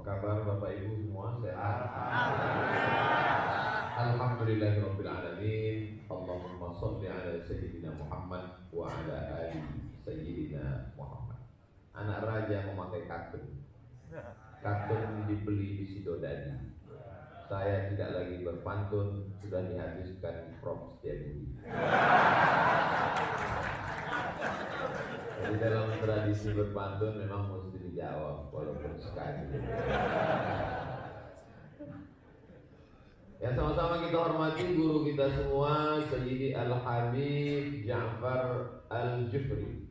kabar Bapak Ibu semua? Sehat? Alhamdulillahirabbil alamin. Allahumma shalli ala sayyidina Muhammad wa ala ali sayyidina Muhammad. Anak raja memakai katun. Katun dibeli di Sidodadi. Saya tidak lagi berpantun, sudah dihabiskan Prof Setiabudi. Jadi dalam tradisi berpantun memang mesti dijawab walaupun sekali. Ya, sama-sama kita hormati guru kita semua, Sayyidi Al-Habib Ja'far Al-Jufri.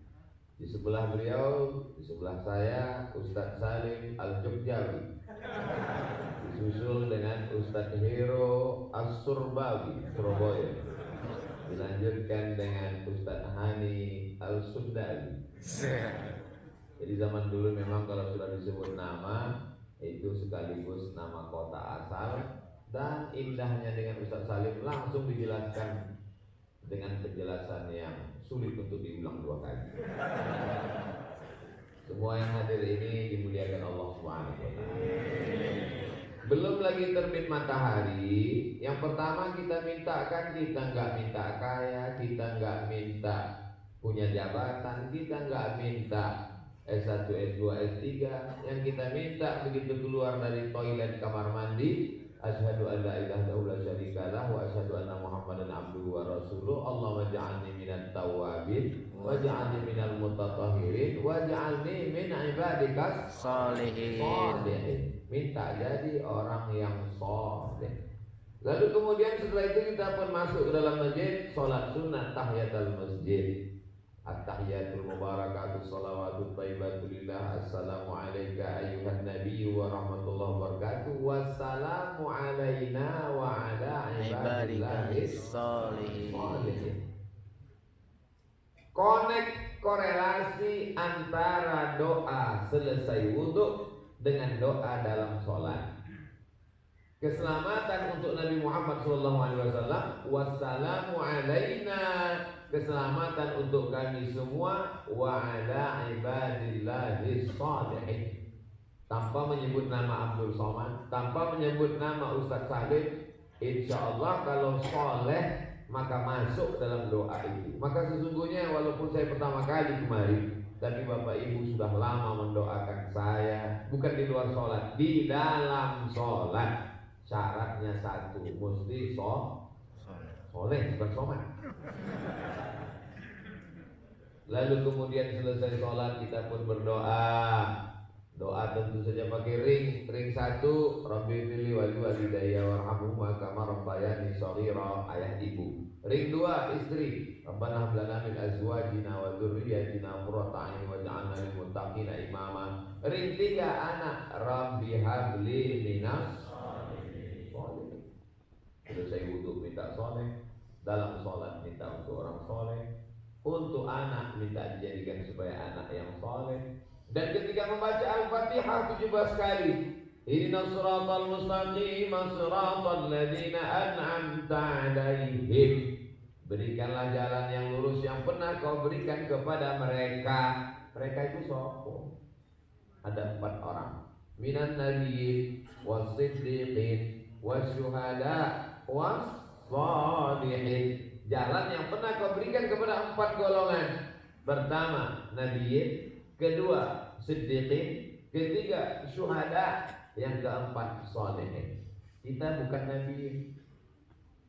Di sebelah beliau, di sebelah saya, Ustadz Salim Al-Jogjawi. Disusul dengan Ustadz Hero As-Surbawi, Surabaya. Dilanjutkan dengan Ustadz Hani Al-Sundali. Jadi zaman dulu memang kalau sudah disebut nama, itu sekaligus nama kota asal. Dan indahnya dengan Ustadz Salim langsung dijelaskan dengan penjelasan yang sulit untuk diulang dua kali. Semua yang hadir ini dimuliakan Allah Subhanahu wa taala. Belum lagi terbit matahari. Yang pertama kita mintakan, kita nggak minta kaya, kita nggak minta punya jabatan, kita nggak minta S1, S2, S3. Yang kita minta begitu keluar dari toilet kamar mandi, asyhadu an la ilaha illallah syarikalah wa asyhadu anna muhammadan abduhu wa rasuluh. Allahumma ja'alni minat tawwabin waj'alni minal mutatahhirin waj'alni min ibadikas sholihin. Minta jadi orang yang soleh. Lalu kemudian setelah itu kita pun masuk ke dalam masjid, sholat sunnah tahiyatul masjid. At-tahiyatul mubarakatuh salawatut thayyibatu lillah. Assalamu alayka ayyuhan nabiyyu wa rahmatullahi wabarakatuh. Wassalamu alayna wa ala ibadillahis sholihin. Korelasi antara doa selesai wudhu dengan doa dalam sholat. Keselamatan untuk Nabi Muhammad SAW. Wassalamu alaina. Keselamatan untuk kami semua. Wa ala ibadillahis sholihin. Tanpa menyebut nama Abdul Somad, tanpa menyebut nama Ustadz Salim, insya Allah kalau soleh maka masuk dalam doa itu. Maka sesungguhnya walaupun saya pertama kali kemarin, tapi Bapak Ibu sudah lama mendoakan saya, bukan di luar sholat, di dalam sholat. Syaratnya satu, mesti soleh, bukan somat. Lalu kemudian selesai sholat kita pun berdoa. Doa tentu saja pakai ring satu, Rabbi fili wali walidayya warhamhuma kama rabbayani shaghira, ayah ibu. Ring dua, istri, Rabbana hab lana min azwajina wa dzurriyyatina qurrata a'yun waj'alna lil muttaqina imama. Ring tiga, anak, Rabbi habli minas sholihin. Selesai wudu minta soleh, dalam sholat minta untuk orang soleh, untuk anak minta dijadikan sebagai anak yang soleh. Dan ketika membaca Al-Fatihah 17 kali, Ihdinas siratal mustaqim siratal ladzina an'amta 'alaihim. Berikanlah jalan yang lurus yang pernah kau berikan kepada mereka. Mereka itu siapa? Ada 4 orang. Minan nabiyyin was-siddiqin wasyuhada was-shalihin. Jalan yang pernah kau berikan kepada 4 golongan. Pertama, nabiyyin. Kedua, siddiqin. Ketiga, syuhada. Yang keempat, sholihin. Kita bukan nabi.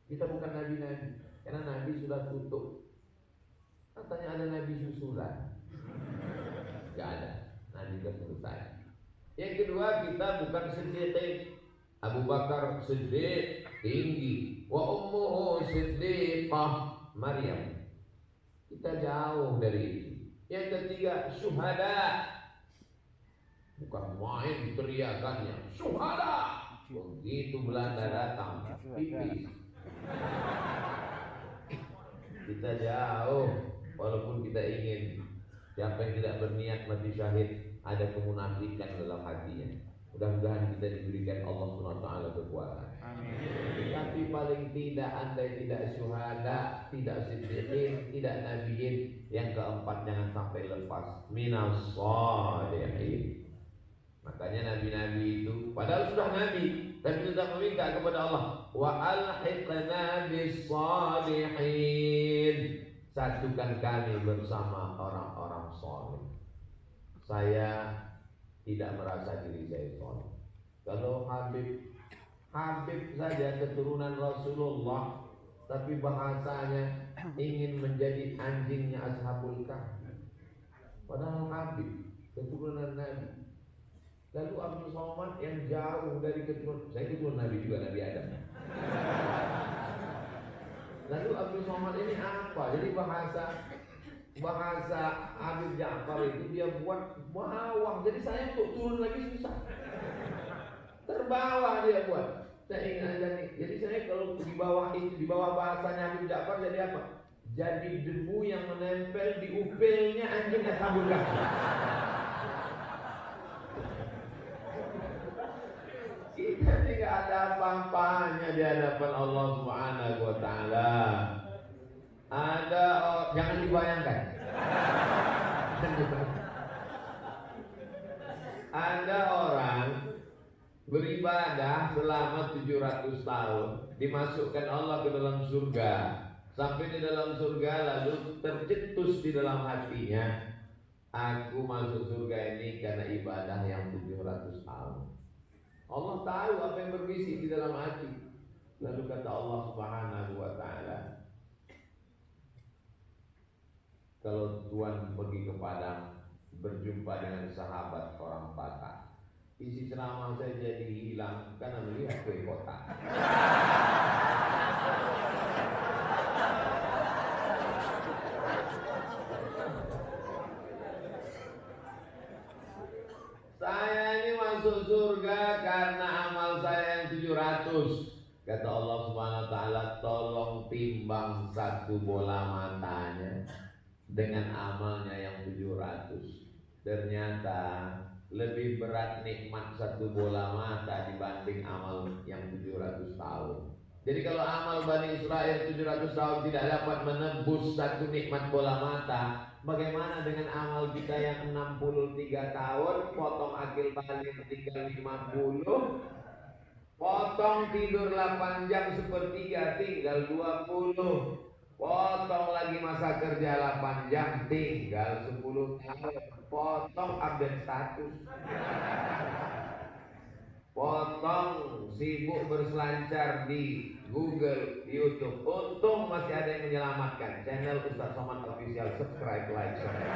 Kita bukan nabi-nabi. Karena nabi sudah tutup. Katanya ada nabi susulan. Gak ada. Nabi kesulitan. Yang kedua, kita bukan siddiqin. Abu Bakar siddiq, tinggi. Wa ummuhu siddiqah, Maryam. Kita jauh dari itu. Yang ketiga, syuhada. Bukan main teriakannya, syuhada. Begitu Belanda datang, pipis. Kita jauh. Walaupun kita ingin. Siapa yang tidak berniat mati syahid, ada kemunafikan dalam hatinya. Mudah-mudahan kita diberikan Allah SWT kekuatan. Amin. Tapi paling tidak andai tidak syuhada, tidak siddiqin, tidak nabiyin, yang keempat jangan sampai lepas, minas sholihin. Makanya nabi-nabi itu padahal sudah nabi tapi tetap meminta kepada Allah, wa alhiqna bis-shalihin, satukan kami bersama orang-orang saleh. Saya tidak merasa diri saya saleh. Kalau Habib saja keturunan Rasulullah tapi bahasanya ingin menjadi anjingnya Ashabul Kahfi, padahal Habib keturunan Nabi. Lalu Abdul Somad yang jauh dari keturunan, saya keturunan Nabi juga, Nabi Adam. Lalu Abdul Somad ini apa? Jadi bahasa Habib Ja'far itu dia buat bawah. Jadi saya untuk turun lagi susah. Terbawah dia buat. Saya ingin aja nih. Jadi saya kalau di bawah itu, di bawah bahasanya Habib Ja'far jadi apa? Jadi debu yang menempel di upilnya anjing Ashabul Kahfi. Kita tidak ada apa-apanya di hadapan Allah Subhanahu wa taala. Jangan dibayangkan. Ada orang beribadah selama 700 tahun, dimasukkan Allah ke dalam surga. Sampai di dalam surga lalu tercetus di dalam hatinya, aku masuk surga ini karena ibadah yang 700 tahun. Allah tahu apa yang berbisik di dalam hati. Lalu kata Allah Subhanahu wa taala, kalau Tuhan pergi ke padang berjumpa dengan sahabat orang Batak, isi ceramah saya jadi hilang karena melihat kue kotak. Saya ini masuk surga karena amal saya yang 700. Kata Allah Subhanahu wa taala, tolong timbang satu bola matanya dengan amalnya yang 700. Ternyata lebih berat nikmat satu bola mata dibanding amal yang 700 tahun. Jadi kalau amal Bani Israel 700 tahun tidak dapat menebus satu nikmat bola mata, bagaimana dengan amal kita yang 63 tahun, potong akil balik tinggal 50, potong tidur 8 jam sepertiga tinggal 20, potong lagi masa kerja 8 jam tinggal 10 tahun, potong update status, potong sibuk berselancar di Google, YouTube. Untung masih ada yang menyelamatkan. Channel Ustaz Somad Official, subscribe, like, share.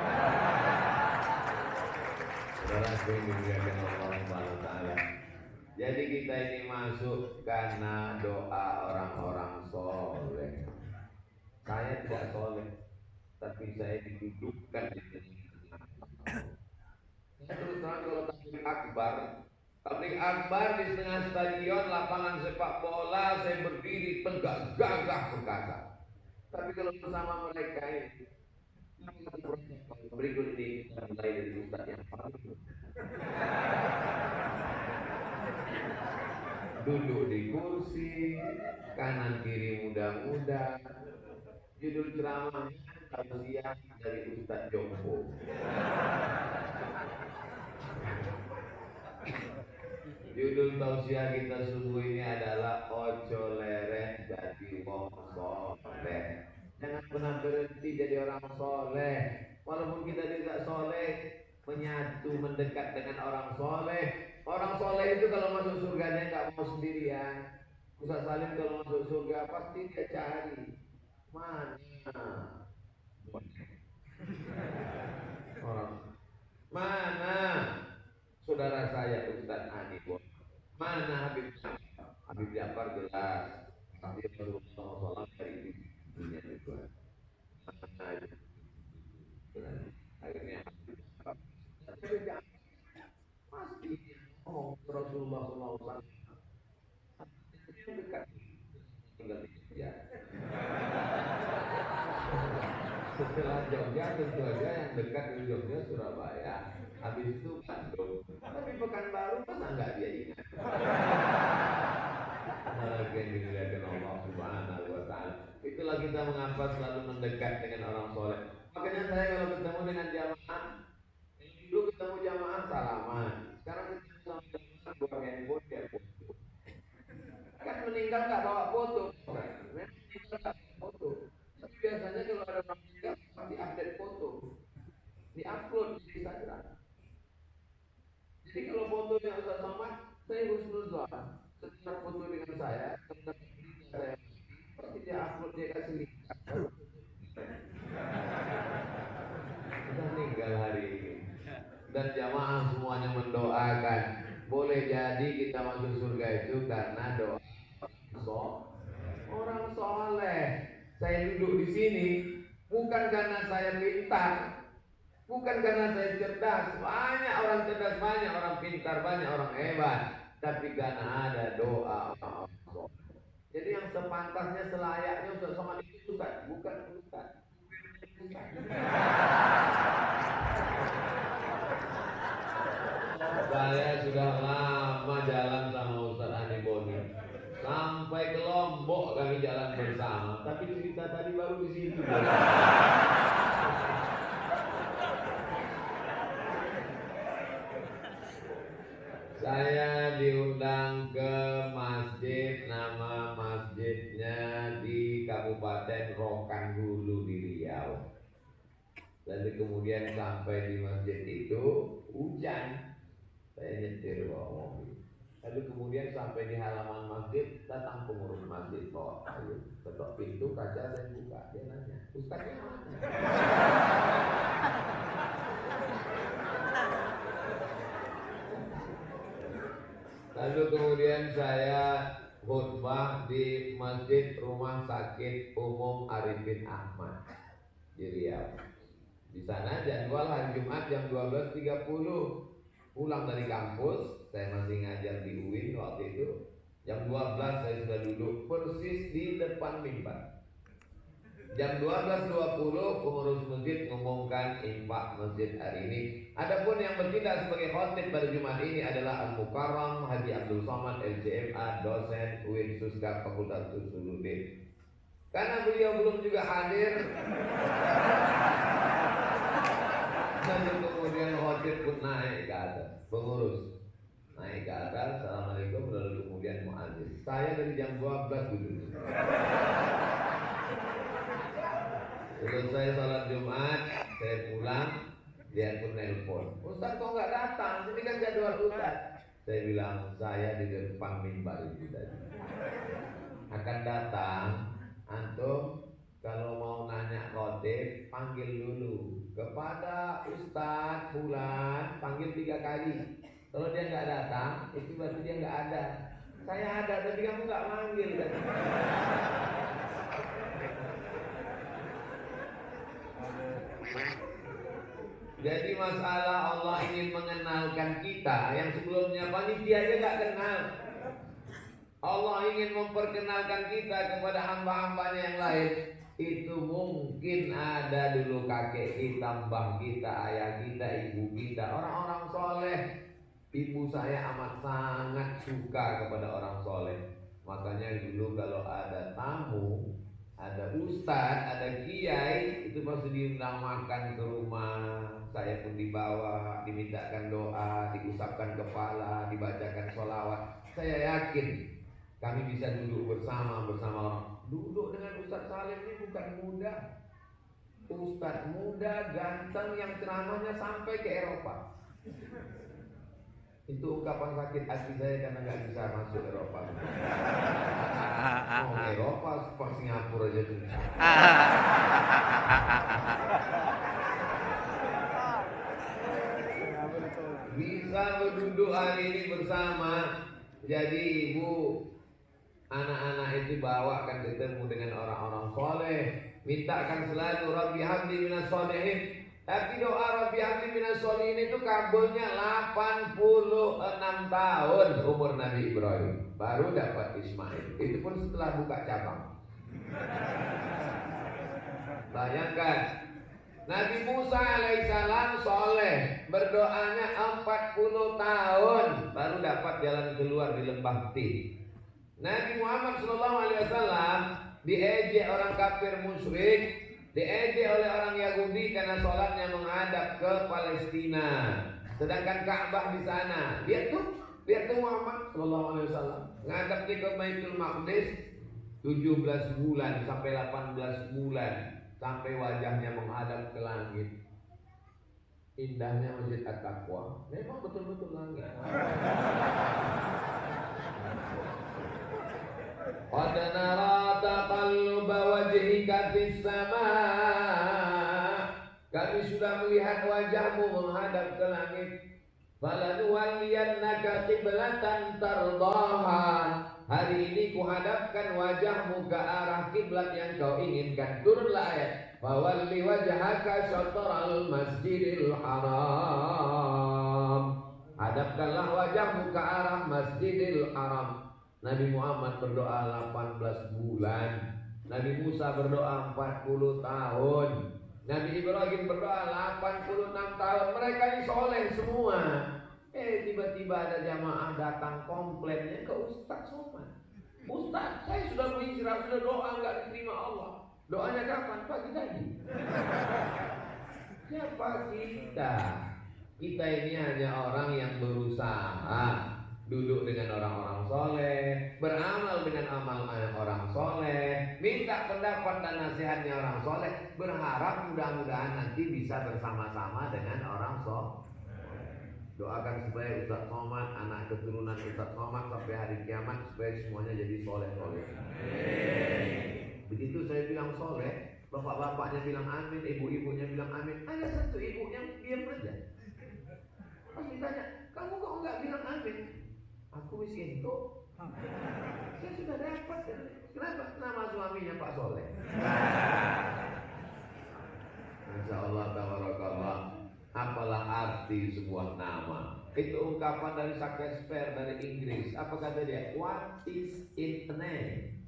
Jadi kita ini masuk karena doa orang-orang soleh. Saya tidak soleh, tapi saya didudukkan di sini. Saya terus terang kalau tabligh akbar di setengah stadion lapangan sepak bola, saya berdiri tegak gagah perkasa. Tapi kalau bersama mereka ini, berikut ini kita mulai dari Ustaz yang paling duduk di kursi, kanan kiri muda-muda. Judul ceramah tausiah dari Ustaz Jompo. Judul tausiah kita subuh ini adalah ojo lereh jadi wong soleh. Jangan pernah berhenti jadi orang soleh. Walaupun kita tidak soleh, menyatu mendekat dengan orang soleh. Orang soleh itu kalau masuk surga dia nggak mau sendirian. Ustaz Salim kalau masuk surga pasti dia cari mana orang, mana saudara saya Ustaz Ani, mana Habib Ja'far jelas, tapi Rasulullah SAW dari dunia itu. Akhirnya pasti Rasulullah SAW dekat tinggal di Jogja. Setelah Jogja tentu saja yang dekat di Jogja Surabaya, habis itu Bandung. Tapi Pekanbaru masa nggak dia ingat? Yang dimuliakan Allah Subhanahu wa taala. Itulah kita mengapa selalu mendekat dengan orang soleh. Makanya saya kalau ketemu dengan jamaah, dulu ketemu jamaah salaman. Sekarang handphone dia foto. Kan meninggal nggak bawa foto, meninggal nggak bawa foto. Tapi biasanya kalau ada orang meninggal pasti update foto, diupload di Instagram. Jadi kalau fotonya Ustaz Somad, saya husnuzon. Setiap foto dengan saya, tentang saya pasti dia upload, dia kasih link. Sudah meninggal hari ini. Dan jamaah semuanya mendoakan. Boleh jadi kita masuk surga itu karena doa orang soleh. Saya duduk di sini bukan karena saya pintar, bukan karena saya cerdas. Banyak orang cerdas, banyak orang pintar, banyak orang hebat, tapi karena ada doa orang soleh. Jadi yang sepantasnya, selayaknya Ustaz Somad itu bukan Ustaz. Saya sudah lama jalan sama Ustaz Ani Boni. Sampai ke Lombok kami jalan bersama. Tapi cerita tadi baru di situ. Saya diundang ke masjid, nama masjidnya di Kabupaten Rokan Hulu di Riau. Lalu kemudian sampai di masjid itu hujan. Saya nyetir bawa mobil. Lalu kemudian sampai di halaman masjid, datang pengurus masjid, bawa ayo ketok pintu, kaca saya buka. Dia nanya, Ustaznya mana? Lalu kemudian saya khutbah di Masjid Rumah Sakit Umum Arifin Ahmad di Riau. Di sana jadwal hari Jumat jam 12.30. Pulang dari kampus, saya masih ngajar di UIN waktu itu. Jam 12 saya sudah duduk persis di depan mimbar. Jam 12.20 pengurus masjid mengumumkan infak masjid hari ini. Adapun yang bertindak sebagai khotib pada Jumat ini adalah Al-Mukarram Haji Abdul Somad LCMA, dosen UIN Suska Fakultas Usuluddin. Karena beliau belum juga hadir, dan kemudian khotib pun naik ke atas, pengurus naik ke atas, assalamualaikum, lalu kemudian muadzin. Saya dari jam 12 duduk. Selesai sholat Jumat, saya pulang, dia pun nelpon, Ustaz kok nggak datang? Ini kan jadwal Ustaz. Saya bilang, saya di depan mimbar itu tadi. Akan datang, antum kalau mau nanya khotib, panggil dulu kepada Ustaz Fulan, panggil 3 kali. Kalau dia nggak datang, itu berarti dia nggak ada. Saya ada, tapi kamu nggak manggil kan? Jadi masalah Allah ingin mengenalkan kita yang sebelumnya panitia aja nggak kenal. Allah ingin memperkenalkan kita kepada hamba-hambanya yang lain. Itu mungkin ada dulu kakek kita, mbah kita, ayah kita, ibu kita, orang-orang soleh. Ibu saya amat sangat suka kepada orang soleh. Makanya dulu kalau ada tamu, ada ustadz, ada kiai, itu pasti diundang makan ke rumah. Saya pun dibawa, dimintakan doa, diusapkan kepala, dibacakan sholawat. Saya yakin kami bisa duduk bersama orang. Duduk dengan Ustaz Salim ini bukan mudah. Ustaz muda, ganteng, yang ceramahnya sampai ke Eropa. Itu ungkapan sakit hati saya karena nggak bisa masuk Eropa. Oh, Eropa seperti Singapura aja susah. Bisa berduduk hari ini bersama. Jadi ibu, anak-anak itu bawakan ketemu dengan orang-orang soleh. Mintakan selalu Rabbi habli minas sholihin. Tapi doa Rabbi habli minas sholihin itu kabulnya 86 tahun umur Nabi Ibrahim. Baru dapat Ismail. Itu pun setelah buka cabang. Bayangkan, Nabi Musa alaihissalam soleh, berdoanya 40 tahun baru dapat jalan keluar di lembah Tih. Nabi Muhammad SAW diejek orang kafir musyrik, diejek oleh orang Yahudi karena sholatnya menghadap ke Palestina. Sedangkan Ka'bah di sana. Lihat tuh, Lihat tuh Muhammad sallallahu alaihi wasallam ngadap ke Baitul Maqdis 17 bulan sampai 18 bulan sampai wajahnya menghadap ke langit. Indahnya Masjid At-Taqwa memang betul-betul langit. Qad nara taqalluba wajhika fis sama'. Kami sudah melihat wajahmu menghadap ke langit. Falanuwalliyannaka qiblatan tardaha. Hari ini kuhadapkan wajahmu ke arah kiblat yang kau inginkan. Turunlah ayat. Fawalli wajhaka syatral masjidil haram. Hadapkanlah wajahmu ke arah Masjidil Haram. Nabi Muhammad berdoa 18 bulan. Nabi Musa berdoa 40 tahun. Nabi Ibrahim berdoa 86 tahun. Mereka ini soleh semua. Tiba-tiba ada jamaah datang komplainnya ke Ustaz Somad. Ustaz, saya sudah berhijrah, sudah doa nggak diterima Allah. Doanya kapan? Pagi tadi. Siapa kita? Kita ini hanya orang yang berusaha duduk dengan orang-orang soleh, beramal dengan amal orang soleh, minta pendapat dan nasihatnya orang soleh, berharap mudah-mudahan nanti bisa bersama-sama dengan orang soleh. Doakan supaya Ustaz Somad, anak keturunan Ustaz Somad sampai hari kiamat supaya semuanya jadi soleh-soleh. Begitu saya bilang soleh, bapak-bapaknya bilang amin, ibu-ibunya bilang amin. Ada satu ibu yang diam aja. Pas ditanya, kamu kok enggak bilang amin? Aku miskin kok. Saya sudah dapat. Kenapa? Nama suaminya Pak Soleh. Masya Allah, tabarakallah. Apalah arti sebuah nama? Itu ungkapan dari Shakespeare dari Inggris. Apa kata dia? What is its name?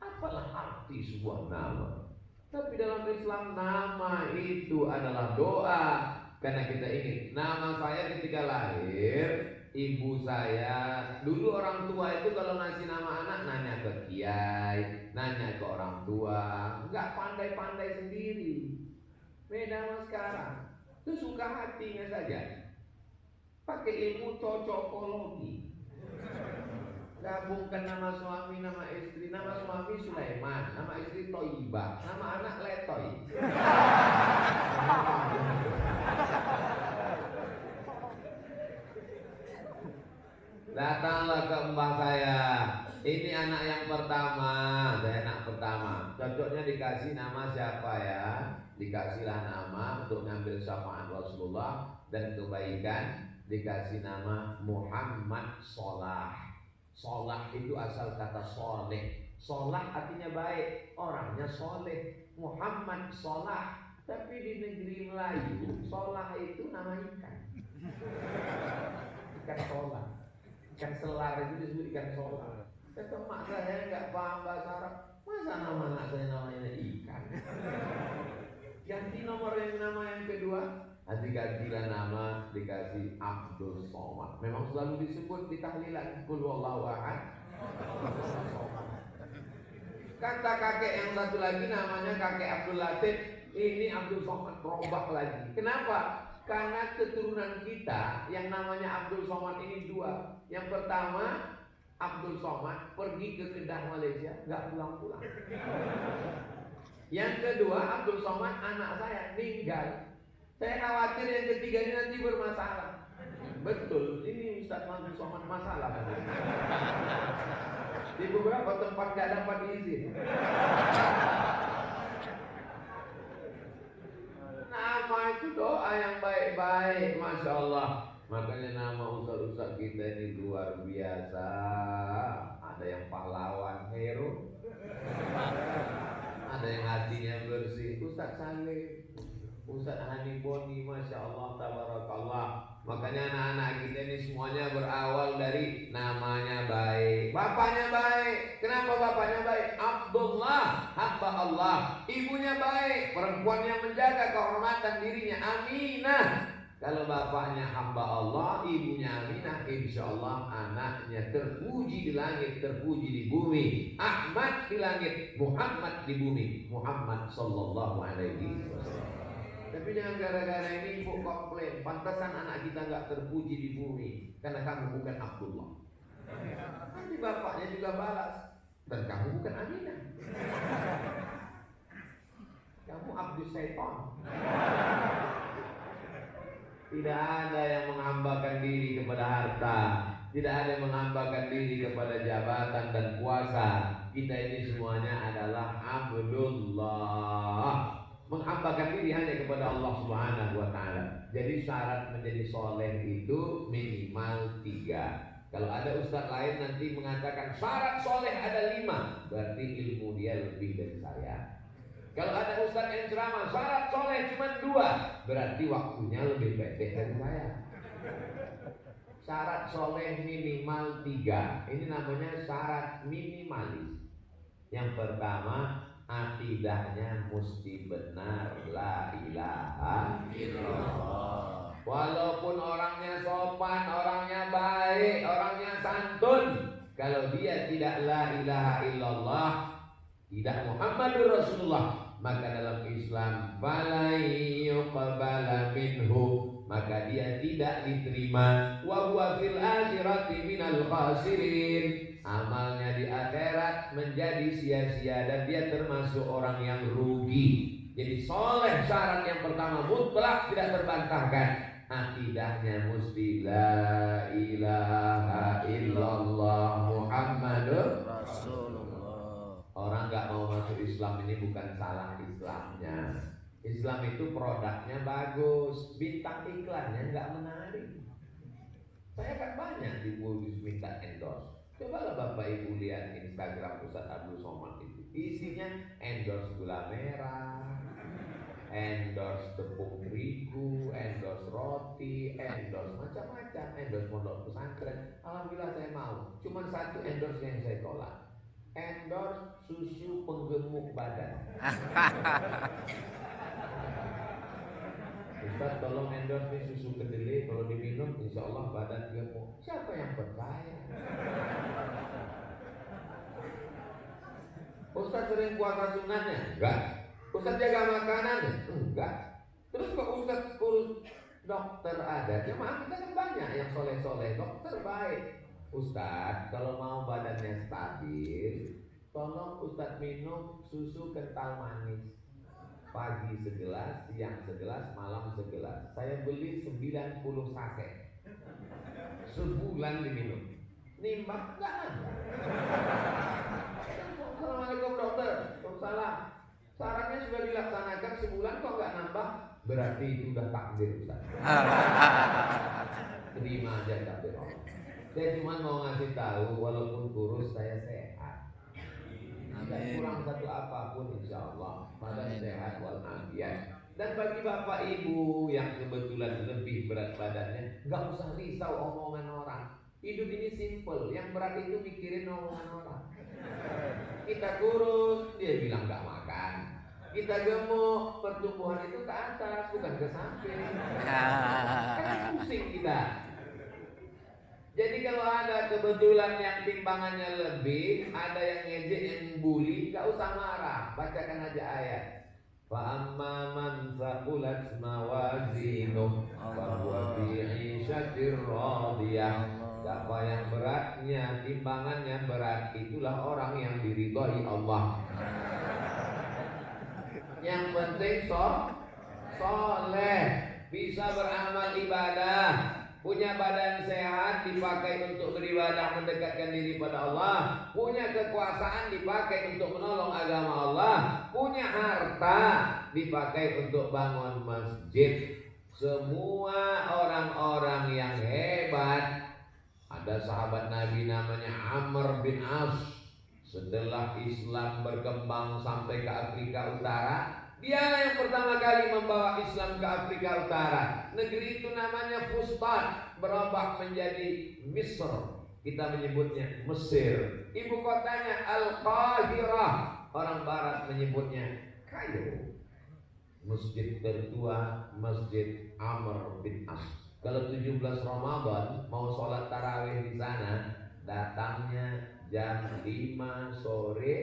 Apalah arti sebuah nama? Tapi dalam Islam nama itu adalah doa. Karena kita ingin nama saya ketika lahir, ibu saya dulu orang tua itu kalau ngasih nama anak nanya ke kiai, nanya ke orang tua, nggak pandai-pandai sendiri. Beda sama sekarang, itu suka hatinya saja. Pakai ilmu cocokologi. Gabungkan nama suami, nama istri. Nama suami Sulaiman, nama istri Toibah, nama anak Letoy. Datanglah ke mbah saya. Ini anak yang pertama, saya anak pertama. Cocoknya dikasih nama siapa ya? Dikasihlah nama untuk ngambil syafaat Rasulullah dan kebaikan. Dikasih nama Muhammad Solah. Solah itu asal kata soleh. Solah artinya baik, orangnya soleh. Muhammad Solah. Tapi di negeri Melayu, solah itu nama ikan. Ikan solah. Ikan selar itu disebut ikan solar. Kata mak saya nggak paham bahasa Arab. Masa nama anak saya namanya ikan? Ganti nomor nama yang kedua. Gantilah nama dikasih Abdul Somad. Memang selalu disebut di tahlilan Qul huwallahu ahad. Kata kakek yang satu lagi namanya kakek Abdul Latif. Ini Abdul Somad robak lagi. Kenapa? Karena keturunan kita yang namanya Abdul Somad ini dua. Yang pertama Abdul Somad pergi ke Kedah Malaysia, nggak pulang-pulang. Yang kedua Abdul Somad anak saya meninggal. Saya khawatir yang ketiga ini nanti bermasalah. Betul, ini Ustaz Abdul Somad masalah. Di beberapa tempat nggak dapat izin. Nama itu doa yang baik-baik, Masya Allah. Makanya nama ustaz-ustaz kita ini luar biasa. Ada yang pahlawan, hero. Ada yang hatinya bersih, Ustaz Saleh, Ustaz Hani Boni, Masya Allah, tabarakallah. Makanya anak-anak kita ini semuanya berawal dari namanya baik, bapaknya baik. Kenapa bapaknya baik? Abdullah, hamba Allah. Ibunya baik, perempuan yang menjaga kehormatan dirinya, Aminah. Kalau bapaknya hamba Allah, ibunya Aminah, insya Allah anaknya terpuji di langit, terpuji di bumi. Ahmad di langit, Muhammad di bumi, Muhammad sallallahu alaihi wasallam. Tapi jangan gara-gara ini ibu komplain, pantasan anak kita nggak terpuji di bumi karena kamu bukan Abdullah. Nanti bapaknya juga balas, dan kamu bukan Aminah. Kamu Abdus Syaitan. Tidak ada yang menghambakan diri kepada harta, tidak ada yang menghambakan diri kepada jabatan dan kuasa. Kita ini semuanya adalah Abdullah, menghambakan diri hanya kepada Allah Subhanahu wa ta'ala. Jadi syarat menjadi soleh itu minimal 3. Kalau ada ustadz lain nanti mengatakan syarat soleh ada 5, berarti ilmu dia lebih dari saya. Kalau ada ustadz yang ceramah syarat soleh cuma 2, berarti waktunya lebih pendek dari saya. Syarat soleh minimal 3. Ini namanya syarat minimalis. Yang pertama, akidahnya mesti benar, la ilaha illallah. Walaupun orangnya sopan, orangnya baik, orangnya santun, kalau dia tidak la ilaha illallah, tidak Muhammadur Rasulullah, maka dalam Islam fala yuqbala minhu, maka dia tidak diterima. Wa huwa fil akhirati minal khasirin, amalnya di akhirat menjadi sia-sia dan dia termasuk orang yang rugi. Jadi soleh syarat yang pertama mutlak tidak terbantahkan, akidahnya mesti la ilaha illallah Muhammadur Rasulullah. Orang nggak mau masuk Islam ini bukan salah Islamnya. Islam itu produknya bagus, bintang iklannya nggak menarik. Saya kan banyak minta endorse. Cobalah Bapak Ibu lihat Instagram Ustadz Abdul Somad itu, isinya endorse gula merah, endorse tepung terigu, endorse roti, endorse macam-macam, endorse pondok pesantren. Alhamdulillah saya mau. Cuman satu endorse yang saya tolak, endorse susu penggemuk badan. Ustaz tolong endorse nih susu kedelai, kalau diminum insya Allah badan gemuk. Siapa yang percaya? Ustaz sering puasa sunatnya? Enggak. Ustaz jaga makanannya? Enggak. Terus kok Ustaz urus dokter ada? Jemaah kita kan banyak yang soleh-soleh, dokter baik. Ustaz kalau mau badannya stabil, tolong Ustaz minum susu kental manis. Pagi segelas, siang segelas, malam segelas. Saya beli 90 saset. Sebulan diminum. Nimbak enggak? Assalamualaikum dokter. Waalaikumsalam. Sarannya sudah dilaksanakan sebulan kok nggak nambah? Berarti itu udah takdir Ustaz. Terima aja takdir Allah. Saya cuma mau ngasih tahu walaupun kurus saya sehat. Tidak kurang satu apapun insya Allah. Badan sehat walafiat. Dan bagi bapak ibu yang kebetulan lebih berat badannya, nggak usah risau omongan orang. Hidup ini simple. Yang berat itu mikirin omongan orang. Kita kurus, dia bilang nggak makan. Kita gemuk, pertumbuhan itu ke atas, bukan ke samping. Kan pusing kita. Jadi kalau ada kebetulan yang timbangannya lebih, ada yang ngejek, yang bully, gak usah marah, bacakan aja ayat. Fa amma man thaqulat mawazinuh fa huwa fi 'ishatir radiyah. Siapa yang beratnya, timbangannya berat, itulah orang yang diridhai Allah. Yang penting soleh, bisa beramal ibadah, punya badan sehat dipakai untuk beribadah mendekatkan diri pada Allah, punya kekuasaan dipakai untuk menolong agama Allah, punya harta dipakai untuk bangun masjid. Semua orang-orang yang hebat. Ada sahabat Nabi namanya Amr bin As. Setelah Islam berkembang sampai ke Afrika Utara, dialah yang pertama kali membawa Islam ke Afrika Utara. Negeri itu namanya Fustat, berubah menjadi Misr. Kita menyebutnya Mesir. Ibu kotanya Al-Qahirah. Orang barat menyebutnya Kairo. Masjid tertua Masjid Amr bin As. Kalau 17 Ramadan mau sholat tarawih di sana, datangnya jam 5 sore,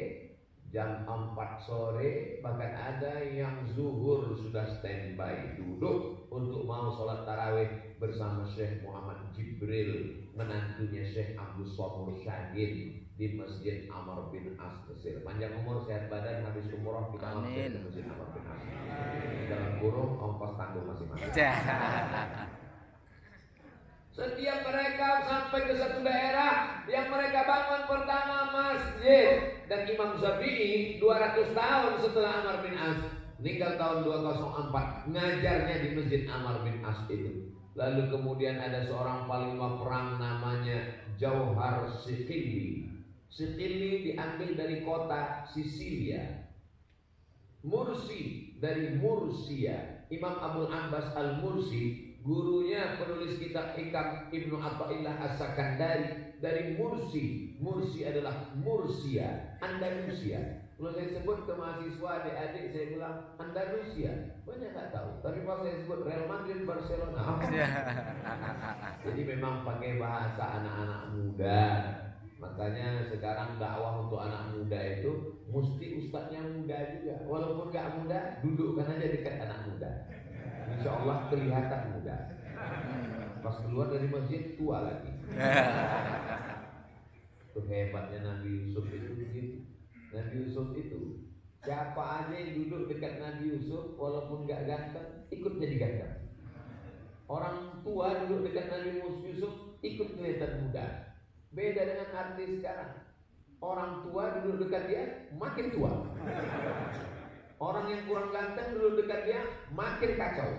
jam 4 sore, bahkan ada yang zuhur sudah standby duduk untuk mau sholat tarawih bersama Syekh Muhammad Jibril, menantunya Syekh Abdul Somur Syahid di Masjid Amr bin As Mesir. Panjang umur, sehat badan, habis umroh kita mampir ke Masjid Amr bin As. Dalam kurung ongkos tanggung masing-masing. Setiap mereka sampai ke satu daerah yang mereka bangun pertama masjid, dan Imam Syafi'i 200 tahun setelah Amr bin As meninggal tahun 204 ngajarnya di Masjid Amr bin As itu. Lalu kemudian ada seorang panglima perang namanya Jauhar Siqili. Siqili diambil dari kota Sisilia. Mursi dari Mursia. Imam Abdul Abbas Al-Mursi, gurunya penulis kitab Hikam Ibnu Athaillah As-Sakandari, dari Mursi. Mursi adalah Mursia, Andalusia. Kalau saya sebut ke mahasiswa adik-adik, saya bilang Andalusia, banyak nggak tahu. Tapi kalau saya sebut Real Madrid, Barcelona, jadi memang pakai bahasa anak-anak muda. Makanya sekarang dakwah untuk anak muda itu mesti ustadznya muda juga. Walaupun nggak muda, dudukkan aja dekat anak muda. Insya Allah kelihatan muda. Pas keluar dari masjid tua lagi. Itu hebatnya Nabi Yusuf itu begitu. Nabi Yusuf itu siapa aja yang duduk dekat Nabi Yusuf walaupun nggak ganteng ikut jadi ganteng. Orang tua duduk dekat Nabi Yusuf ikut kelihatan muda. Beda dengan artis sekarang. Orang tua duduk dekat dia makin tua. Orang yang kurang ganteng duduk dekat dia makin kacau.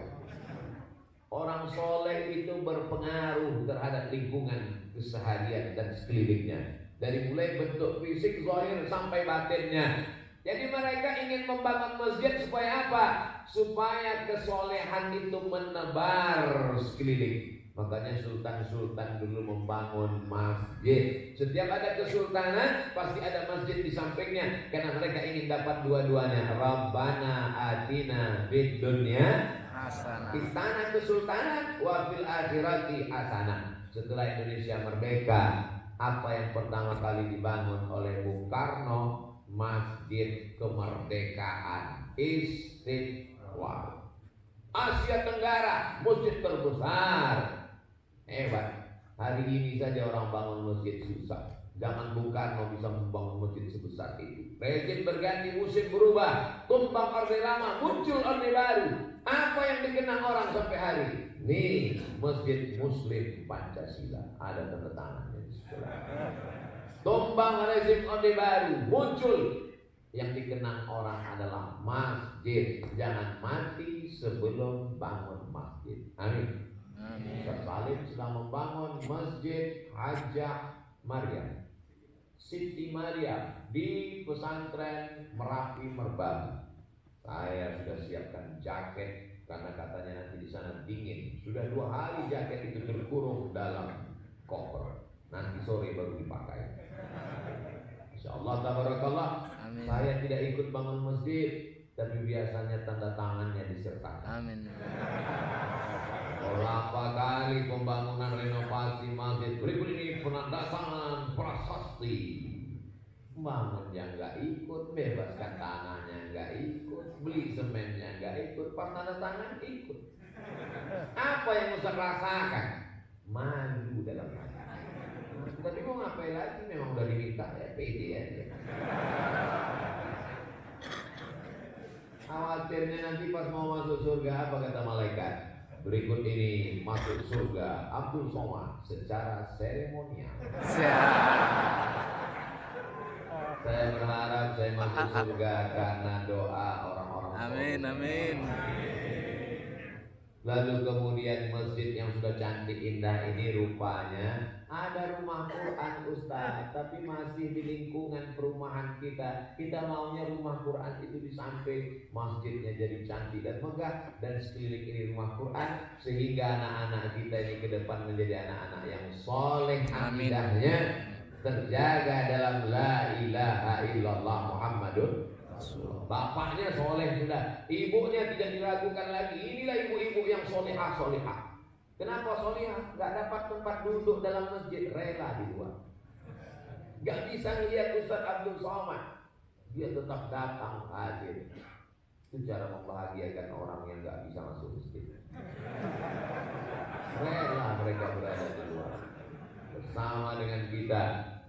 Orang soleh itu berpengaruh terhadap lingkungan keseharian dan sekelilingnya. Dari mulai bentuk fisik, zahir sampai batinnya. Jadi mereka ingin membangun masjid supaya apa? Supaya kesolehan itu menebar sekeliling. Makanya sultan-sultan dulu membangun masjid. Setiap ada kesultanan pasti ada masjid di sampingnya, karena mereka ingin dapat dua-duanya. Rabbana atina fid dunya hasanah, istana kesultanan, wa fil akhirati hasanah. Setelah Indonesia merdeka, apa yang pertama kali dibangun oleh Bung Karno? Masjid Kemerdekaan Istiqlal. Asia Tenggara, masjid terbesar. Hebat. Hari ini saja orang bangun masjid susah. Jangan Bung Karno bisa membangun masjid sebesar itu. Rezim berganti, musim berubah, tumpang orde lama, muncul orde baru. Apa yang dikenang orang sampai hari ini? Masjid Muslim Pancasila, ada tanda tangannya di sebelah. Tumbang rezim orde baru, muncul. Yang dikenang orang adalah masjid. Jangan mati sebelum bangun masjid. Amin. Ustaz Salim sedang membangun masjid Hajah Maryam, Siti Maryam, di pesantren Merapi Merbabu. Saya sudah siapkan jaket karena katanya nanti di sana dingin. Sudah 2 hari jaket itu terkurung dalam koper. Nanti sore baru dipakai. Insyaallah tabarakallah. Saya tidak ikut bangun masjid, tapi biasanya tanda tangannya disertakan. Amin. Berapa kali pembangunan renovasi masjid, berikut ini penandatangan prasasti. Bangun yang nggak ikut, bebaskan tanahnya nggak ikut, beli semennya nggak ikut, pas tanda tangan ikut. Apa yang Ustaz rasakan? Maju dalam hati. Tapi mau ngapain lagi? Memang udah diminta ya, pede aja. Khawatirnya nanti pas mau masuk surga apa kata malaikat? Berikut ini masuk surga Abdul Somad secara seremonial. Saya berharap saya masuk surga karena doa orang-orang. Amin, amin. Lalu kemudian masjid yang sudah cantik indah ini rupanya ada rumah Quran Ustaz, tapi masih di lingkungan perumahan kita. Kita maunya rumah Quran itu di samping, masjidnya jadi cantik dan megah, dan sekeliling ini rumah Quran, sehingga anak-anak kita ini ke depan menjadi anak-anak yang soleh akidahnya, terjaga dalam la ilaha illallah Muhammadun. Bapaknya soleh sudah, ibunya tidak diragukan lagi. Inilah ibu-ibu yang solehah. Kenapa solehah? Gak dapat tempat duduk dalam masjid, rela di luar. Gak bisa ngelihat Ustaz Abdul Somad dia tetap datang hadir. Itu cara membahagiakan orang yang nggak bisa masuk masjid. Rela mereka berada di luar bersama dengan kita.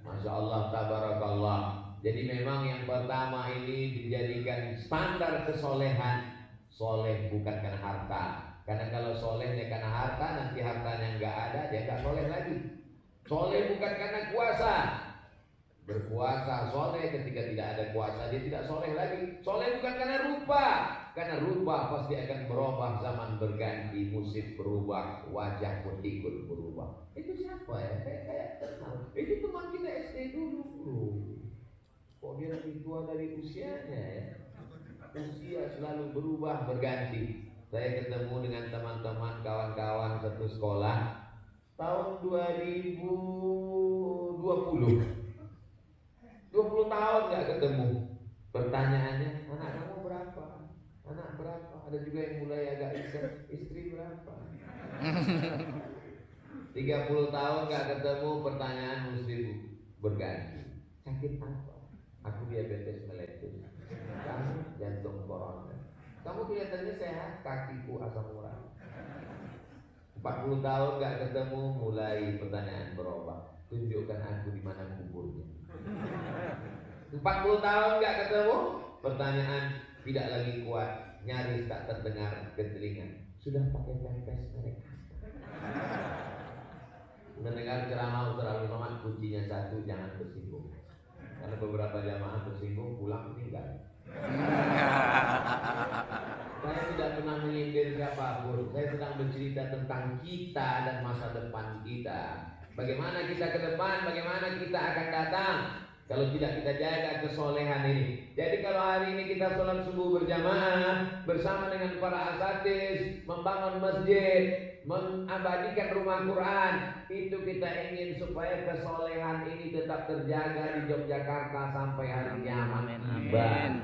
Masya Allah, tabarakallah. Jadi memang yang pertama ini dijadikan standar kesolehan. Soleh bukan karena harta. Karena kalau solehnya karena harta, nanti hartanya nggak ada, dia nggak soleh lagi. Soleh bukan karena kuasa. Berpuasa soleh, ketika tidak ada kuasa dia tidak soleh lagi. Soleh bukan karena rupa. Karena rupa pasti akan berubah, zaman berganti, musik berubah, wajah pun ikut berubah. Itu siapa ya? Kayak kenal. Itu teman kita SD dulu bro. Kok dia lebih tua dari usianya ya? Usia selalu berubah, berganti. Saya ketemu dengan teman-teman, kawan-kawan satu sekolah tahun 2020 tahun gak ketemu. Pertanyaannya, anak kamu berapa? Anak berapa? Ada juga yang mulai agak iseng, istri berapa? 30 tahun gak ketemu, pertanyaan mesti berganti. Sakit apa? Aku diabetes meletus. Kamu jantung corona. Kamu kelihatannya sehat, kakiku asam urat. 40 tahun gak ketemu, mulai pertanyaan berubah. Tunjukkan aku di mana kuburnya. 40 tahun gak ketemu, pertanyaan tidak lagi kuat, nyaris tak terdengar ke telinga. Sudah pakai pempes mereka. Mendengar ceramah Ustaz Somad, kuncinya satu, jangan tersinggung. Karena beberapa jamaah tersinggung pulang meninggal. Saya tidak pernah menyindir siapapun. Saya sedang bercerita tentang kita dan masa depan kita. Bagaimana kita ke depan, bagaimana kita akan datang kalau tidak kita jaga kesolehan ini. Jadi kalau hari ini kita sholat subuh berjamaah bersama dengan para asatidz, membangun masjid, mengabadikan rumah Quran, itu kita ingin supaya kesolehan ini tetap terjaga di Yogyakarta sampai hari kiamat. Amin.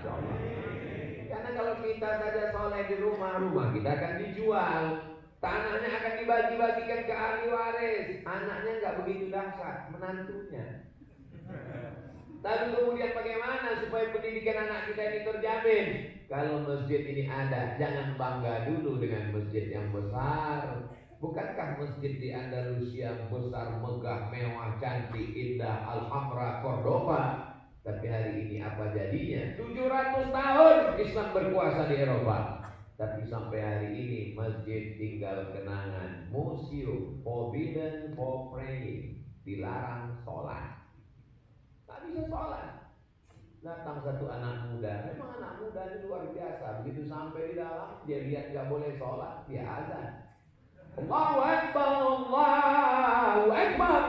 Karena kalau kita saja soleh di rumah kita akan dijual, tanahnya akan dibagi-bagikan ke ahli waris, anaknya nggak begitu dahsyat, menantunya. Tapi kemudian bagaimana supaya pendidikan anak kita ini terjamin? Kalau masjid ini ada, jangan bangga dulu dengan masjid yang besar. Bukankah masjid di Andalusia besar, megah, mewah, cantik, indah, Alhambra, Cordoba? Tapi hari ini apa jadinya? 700 tahun Islam berkuasa di Eropa. Tapi sampai hari ini masjid tinggal kenangan, museum, forbidden for praying, dilarang sholat. Tak bisa sholat. Datang satu anak muda, memang anak muda ini luar biasa. Begitu sampai di dalam, dia lihat gak boleh sholat, dia azan. Allahu Akbar, Allahu Akbar.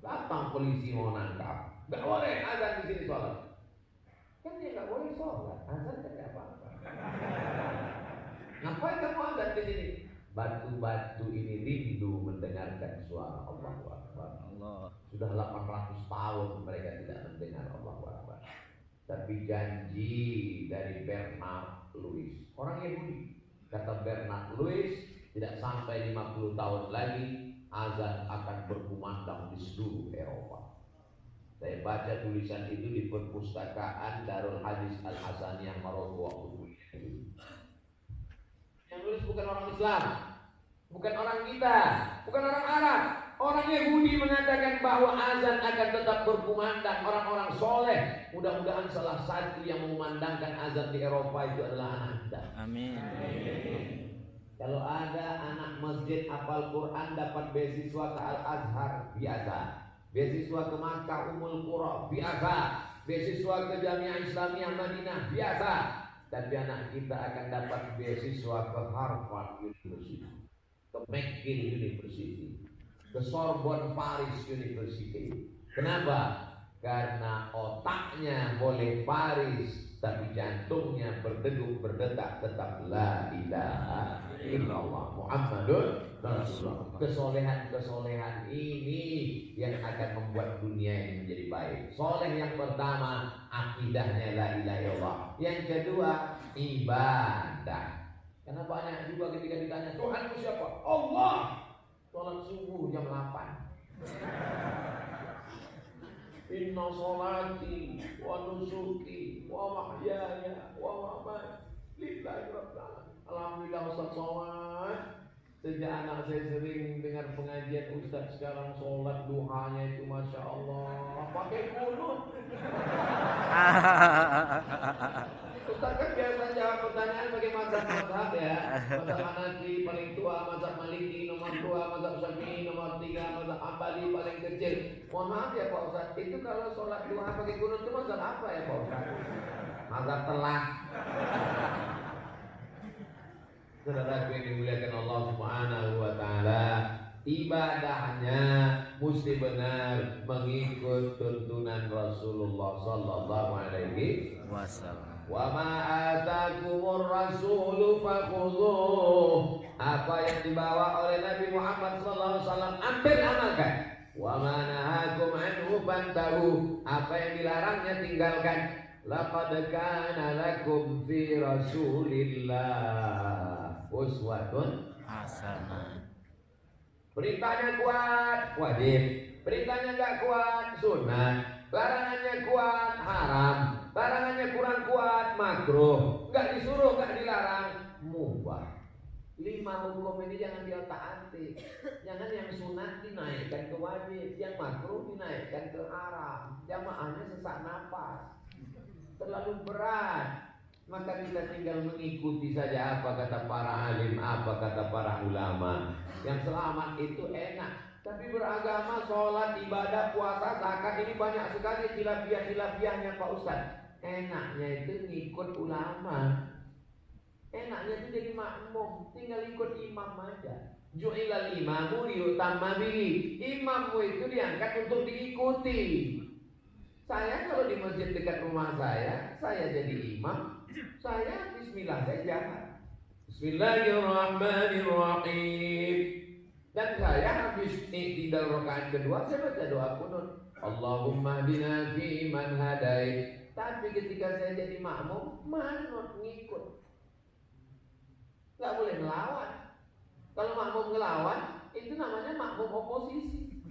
Datang polisi mau nangkap, gak boleh azan di sini sholat. Kan dia gak boleh sholat, azan kan gak apa-apa. Ngapain kamu azan di sini? Batu-batu ini rindu mendengarkan suara Allahu Akbar. Sudah 800 tahun mereka tidak mendengar Allahu Akbar. Tapi janji dari Bernard Lewis, orang Yahudi, kata Bernard Lewis, tidak sampai 50 tahun lagi azan akan berkumandang di seluruh Eropa. Saya baca tulisan itu di perpustakaan Darul Hadis Al Hasaniyah Maroko waktu itu. Yang nulis bukan orang Islam, bukan orang kita, bukan orang Arab. Orang Yahudi mengatakan bahwa azan akan tetap berkumandang. Orang-orang soleh, mudah-mudahan salah satu yang memandangkan azan di Eropa itu adalah anak kita. Amin. Kalau ada anak masjid hafal Quran dapat beasiswa ke Al-Azhar, biasa. Beasiswa ke Makkah Ummul Qura, biasa. Beasiswa ke Jamiah Islamiyah Madinah, biasa. Tapi anak kita akan dapat beasiswa ke Harvard University, ke McGill University, ke Sorbonne Paris University. Kenapa? Karena otaknya boleh Paris, tapi jantungnya berdegup berdetak tetap la ilaha illallah Muhammadun Rasulullah. Kesolehan ini yang akan membuat dunia ini menjadi baik. Soleh yang pertama, akidahnya la ilaha illallah. Yang kedua, ibadah. Karena banyak juga ketika ditanya, Tuhanmu siapa? Allah. Sholat subuh jam 8. Inna sholati wa nusuki wa mahyaya wa mamati lillahi rabbil alamin. Alhamdulillah Ustaz Somad. Sejak anak saya sering dengar pengajian Ustaz, sekarang sholat duhanya itu Masya Allah pakai kunut. Ustaz kan biasa jawab pertanyaan pakai mazhab ya. Mazhab Hanafi paling tua, mazhab Maliki nomor 2, mazhab Syafi'i nomor 3, mazhab Hambali paling kecil. Mohon maaf ya Pak Ustaz, itu kalau sholat duha pakai kunut itu mazhab apa ya Pak Ustaz? Mazhab telah. Saudara yang dimuliakan Allah Subhanahu wa taala, ibadahnya mesti benar mengikut tuntunan Rasulullah sallallahu alaihi wasallam. Wa ma atakumur rasulu fakhudhuh. Apa yang dibawa oleh Nabi Muhammad sallallahu alaihi wasallam ambil amalkan. Wa ma nahakum anhu fantahu. Apa yang dilarangnya tinggalkan. Laqad kana lakum fi Rasulillah uswatun hasanah. Perintahnya kuat, wajib. Perintahnya enggak kuat, sunnah. Larangannya kuat, haram. Larangannya kurang kuat, makruh. Enggak disuruh, enggak dilarang, mubah. 5 hukum ini jangan diotak-atik. Jangan yang sunnah dinaikkan ke wajib, yang makruh dinaikkan ke haram. Jamaahnya sesak napas, terlalu berat. Maka kita tinggal mengikuti saja apa kata para alim, apa kata para ulama. Yang selamat itu enak. Tapi beragama, sholat, ibadah, puasa, zakat ini banyak sekali khilafiyah-khilafiyahnya Pak Ustaz. Enaknya itu ngikut ulama. Enaknya itu jadi makmum, tinggal ikut imam aja. Ju'ilal imamu liyutamma bihi. Imammu itu diangkat untuk diikuti. Saya kalau di masjid dekat rumah saya jadi imam. Saya bismillah saja. Bismillahirrahmanirrahim. Dan saya habis iktidal rakaat kedua saya baca doa kunut. Allahumma hdina fi man hadait. Tapi ketika saya jadi makmum, manut ngikut. Gak boleh ngelawan. Kalau makmum ngelawan, itu namanya makmum oposisi.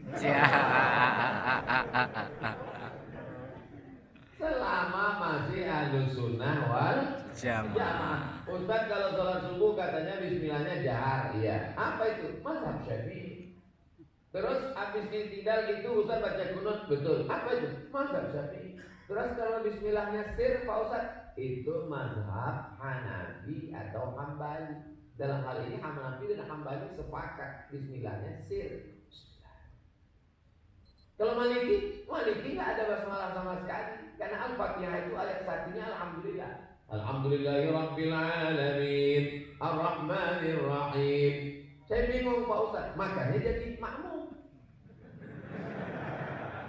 Selama masih ahlus sunnah wal jamaah. Ustaz kalau sholat subuh katanya bismillahnya jahar, iya. Apa itu? Mazhab Syafi'i. Terus habis iktidal itu Ustaz baca kunut, betul. Apa itu? Mazhab Syafi'i. Terus kalau bismillahnya sir Pak Ustaz, itu mazhab Hanafi atau Hambali. Dalam hal ini Hanafi dan Hambali sepakat bismillahnya sir. Kalau Maliki nggak ada basmalah sama sekali, karena Al-Fatihah itu ayat satunya Alhamdulillah. Alhamdulillahirabbil alamin, Ar-Rahmanir Rahim. Saya bingung Pak Ustaz, makanya jadi makmum.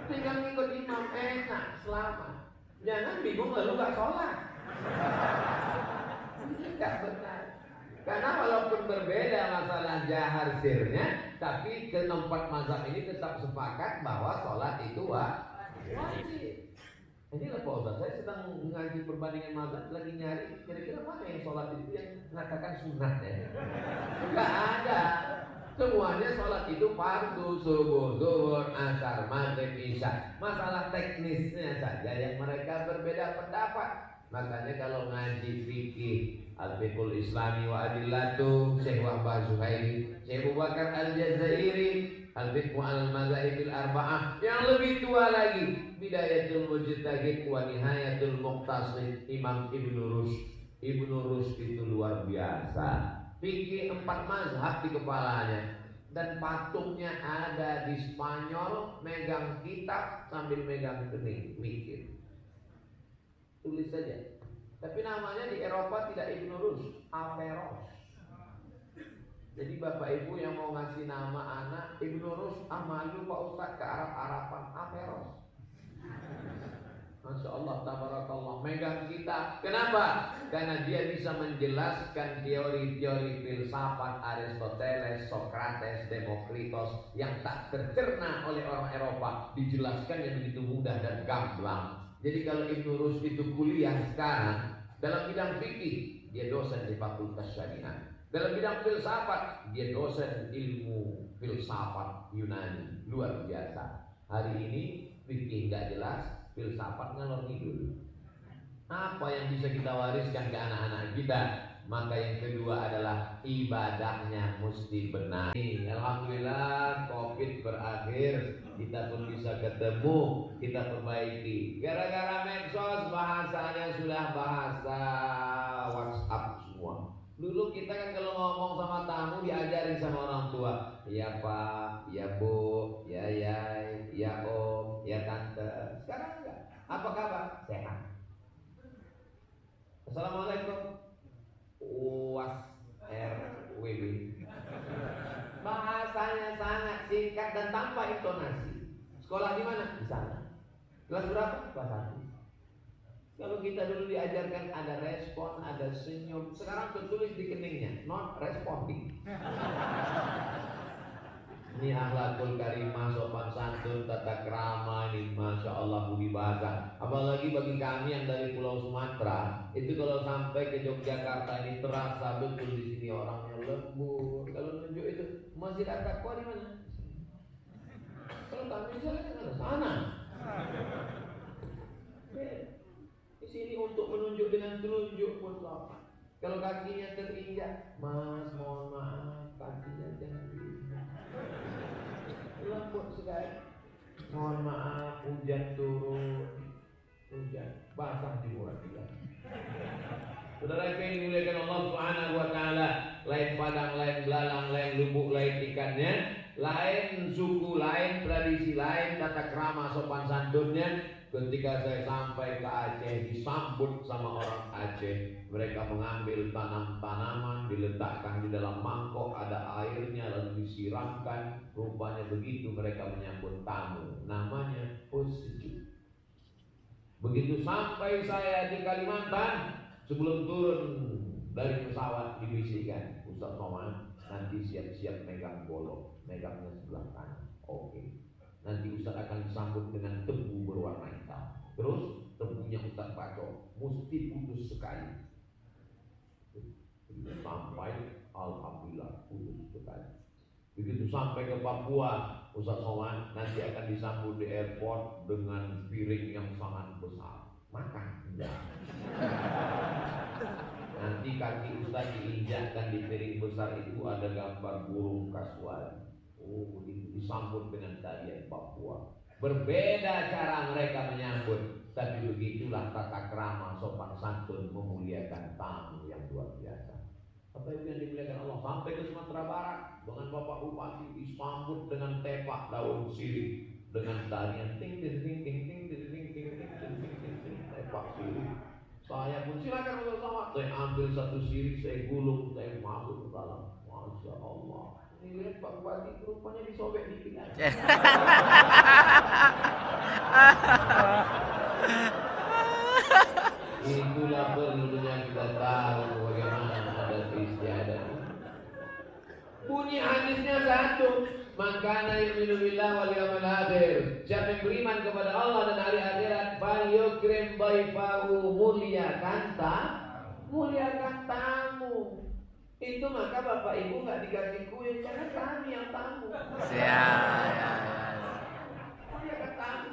Tinggal ngikut imam enak, selamat. Jangan bingung lalu nggak sholat. Ini nggak benar. Karena walaupun berbeda masalah jahar sirnya, tapi keempat mazhab ini tetap sepakat bahwa sholat itu wajib. Ini lah Pak Ustaz, saya sedang mengaji perbandingan mazhab, lagi nyari kira-kira mana yang sholat itu yang mengatakan sunnah ya. Enggak ada. Semuanya sholat itu fardu, subuh, zuhur, asar, maghrib, isya. Masalah teknisnya saja yang mereka berbeda pendapat. Makanya kalau ngaji fikih Al-Fiqhul Islami wa Adillatu Syekh Wahbah Zuhairi, Syekh Abu Bakar Al-Jazairi, Al-Fiqhu Al-Mazahibil Arba'ah, yang lebih tua lagi Bidayatul Mujtahid wa Nihayatul Muqtasid, Imam Ibnu Rushd. Ibnu Rushd itu luar biasa. Fikih 4 mazhab di kepalanya. Dan patungnya ada di Spanyol, megang kitab sambil megang kening, mikir. Tulis saja. Tapi namanya di Eropa tidak Ibnu Rushd, Averroes. Jadi bapak ibu yang mau ngasih nama anak Ibnu Rushd, malu Pak Ustaz ke Arab-Araban, Averroes. Masya Allah, tabarakallah, megang kita. Kenapa? Karena dia bisa menjelaskan teori-teori filsafat Aristoteles, Socrates, Demokritos yang tak tercerna oleh orang Eropa, dijelaskan yang begitu mudah dan gamblang. Jadi kalau Ibnu Rushd itu kuliah sekarang dalam bidang fikih, dia dosen di Fakultas Syariah. Dalam bidang filsafat, dia dosen ilmu filsafat Yunani, luar biasa. Hari ini fikih nggak jelas, filsafat ngalor ngidul. Apa yang bisa kita wariskan ke anak-anak kita? Maka yang kedua adalah ibadahnya mesti benar. Alhamdulillah COVID berakhir, kita pun bisa ketemu, kita perbaiki. Gara-gara medsos bahasanya sudah bahasa WhatsApp semua. Dulu kita kan kalau ngomong sama tamu diajarin sama orang tua, ya Pak, ya Bu, ya Yai, ya Om, ya Tante. Sekarang enggak. Apa kabar? Sehat. Assalamualaikum. UAS RWB. Bahasanya sangat singkat dan tanpa intonasi. Sekolah di mana? Di sana. Kelas berapa? Kelas 1. Kalau kita dulu diajarkan ada respon, ada senyum, sekarang tertulis di keningnya, not responding. Ini akhlakul karimah, sopan santun, tata krama, ini masya Allah budi bahasa. Apalagi bagi kami yang dari Pulau Sumatera, itu kalau sampai ke Yogyakarta ini terasa betul di sini orangnya lembut. Kalau nunjuk itu Masjid At-Taqwa di mana? Kalau kami misalnya di sana. Di sini untuk menunjuk dengan telunjuk pun sama. Kalau kakinya terinjak, Mas mohon maaf kakinya jangan diinjak. Lembut sekali. Mohon maaf hujan turun, hujan basah di muka kita. Saudara yang dimuliakan Allah Subhanahu wa taala, lain padang, lain belalang, lain lubuk, lain ikannya, lain suku, lain tradisi, lain tata krama sopan santunnya. Ketika saya sampai ke Aceh, disambut sama orang Aceh. Mereka mengambil tanaman diletakkan di dalam mangkok, ada airnya, lalu disiramkan. Rupanya begitu mereka menyambut tamu. Namanya sejuk. Begitu sampai saya di Kalimantan, sebelum turun dari pesawat dibisikkan, Ustaz Somad nanti siap-siap megang golok, megangnya sebelah kanan. Oke. Nanti Ustaz akan disambut dengan tebu berwarna hitam. Terus tebunya Ustaz Paco mesti putus sekali. Sampai alhamdulillah putus sekali. Begitu sampai ke Papua, Ustaz Somad nanti akan disambut di airport dengan piring yang sangat besar. Makan. Nanti kaki Ustaz diinjakkan di piring besar itu ada gambar burung kasuari. Oh, disambut dengan tarian Papua. Berbeda cara mereka menyambut, tapi begitulah tata krama sopan santun memuliakan tamu yang luar biasa. Apa yang dimuliakan Allah, sampai ke Sumatera Barat dengan Bapak Bupati disambut dengan tepak daun sirih dengan tarian ting ting ting ting ting ting ting ting ting ting tepak sirih. Saya pun silakan bersama, saya ambil satu sirih, saya gulung, saya masuk ke dalam. Masya Allah. Ini lihat Pak Bupati rupanya disobek di pinggang. Itulah perlunya kita tahu bagaimana adat istiadat. Bunyi hadisnya satu, makana yu'minu billah wal yawmil akhir. Siapa yang beriman kepada Allah dan hari akhirat, falyukrim dhaifahu, muliakan tamu. Itu maka Bapak Ibu nggak dikasih kue karena kami yang tamu. Muliakan tamu.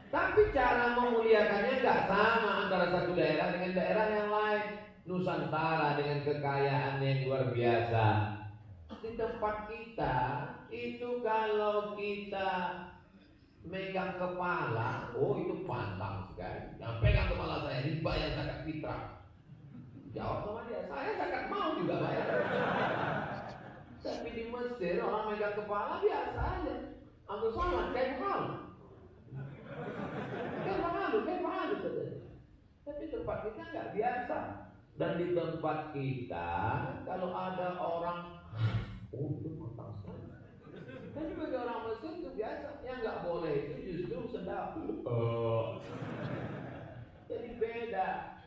Tapi cara memuliakannya nggak sama antara satu daerah dengan daerah yang lain. Nusantara dengan kekayaan yang luar biasa. Di tempat kita itu kalau kita megang kepala, oh itu pantang sekali. Yang pegang kepala saya dibayar zakat fitrah. Jawab sama dia, saya zakat mau juga bayar. Tapi di Mesir orang megang kepala biasa aja. Ambil sholat kayak malu. Kayak malu katanya. Tapi tempat kita nggak biasa. Dan di tempat kita kalau ada orang, oh itu mantap sekali. Tapi bagi orang Mesir itu biasa. Yang nggak boleh itu justru sedap. Jadi beda.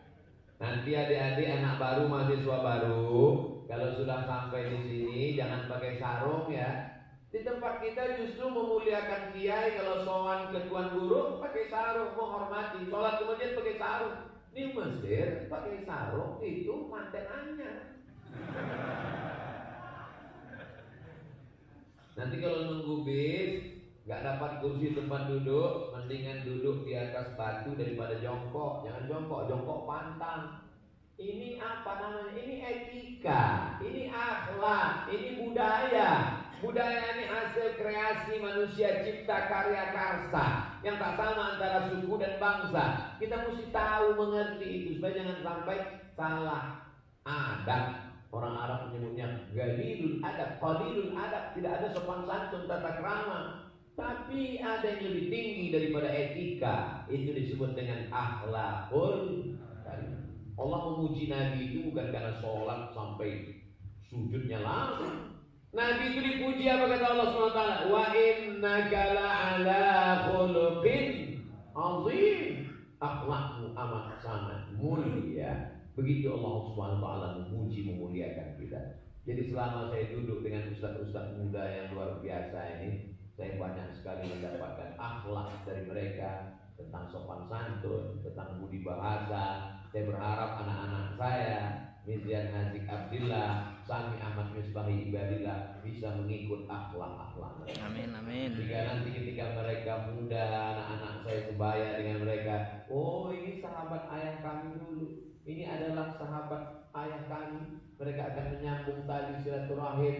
Nanti adik-adik anak baru, mahasiswa baru, kalau sudah sampai di sini jangan pakai sarung ya. Di tempat kita justru memuliakan kiai. Kalau sowan ke tuan guru pakai sarung, menghormati. Sholat ke masjid pakai sarung. Di Mesir pakai sarung itu mantenannya. Nanti kalau nunggu bis nggak dapat kursi tempat duduk, mendingan duduk di atas batu daripada jongkok. Jangan jongkok, jongkok pantang. Ini apa namanya? Ini etika, ini akhlak, ini budaya. Budaya ini hasil kreasi manusia cipta karya karsa yang tak sama antara suku dan bangsa. Kita mesti tahu mengerti itu supaya jangan sampai salah adab. Orang Arab menyebutnya qalilul adab, qalilul adab, tidak ada sopan santun tata krama. Tapi ada yang lebih tinggi daripada etika, itu disebut dengan akhlakul karimah. Allah memuji Nabi itu bukan karena sholat sampai sujudnya langsung. Nabi itu dipuji apa kata Allah SWT? Wa innaka la'ala khuluqin azim. Akhlakmu amat sangat mulia. Begitu Allah SWT memuji memuliakan kita. Jadi selama saya duduk dengan ustaz-ustaz muda yang luar biasa ini, saya banyak sekali mendapatkan akhlak dari mereka tentang sopan santun, tentang budi bahasa. Saya berharap anak-anak saya, Mizyan Nazik Abdillah, Sami Ahmad Misbahi Ibadillah, bisa mengikut akhlak-akhlak mereka. Amin, amin. Jika nanti ketika mereka muda, anak-anak saya sebaya dengan mereka, oh ini sahabat ayah kami dulu, ini adalah sahabat ayah kami. Mereka akan menyambung tali silaturahim,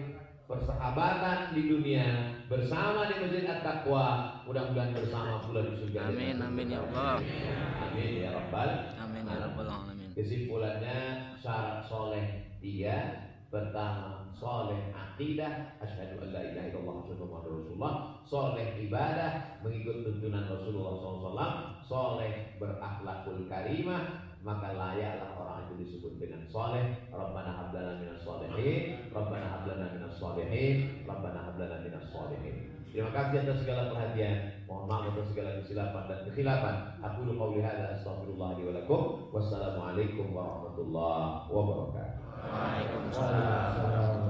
persahabatan di dunia bersama di Masjid At-Taqwa, mudah-mudahan bersama pula di surga. Amin, amin ya Allah. Amin ya Rabbal. Amin ya Rabbal alamin. Kesimpulannya syarat soleh 3. Pertama, soleh akidah, asyhadu an la ilaha illallah Muhammadur Rasulullah. Soleh ibadah, mengikut tuntunan Rasulullah SAW. Soleh berakhlakul karimah, maka layaklah orang itu disebut dengan soleh. Rabbana hab lana minas sholihin, Rabbana hab lana minas sholihin, Rabbana hab lana minas sholihin. Terima kasih atas segala perhatian. Mohon maaf atas segala kesilapan dan kekhilafan. Aku qouli hadza astaghfirullah li wa lakum. Wassalamualaikum warahmatullahi wabarakatuh. Waalaikumsalam.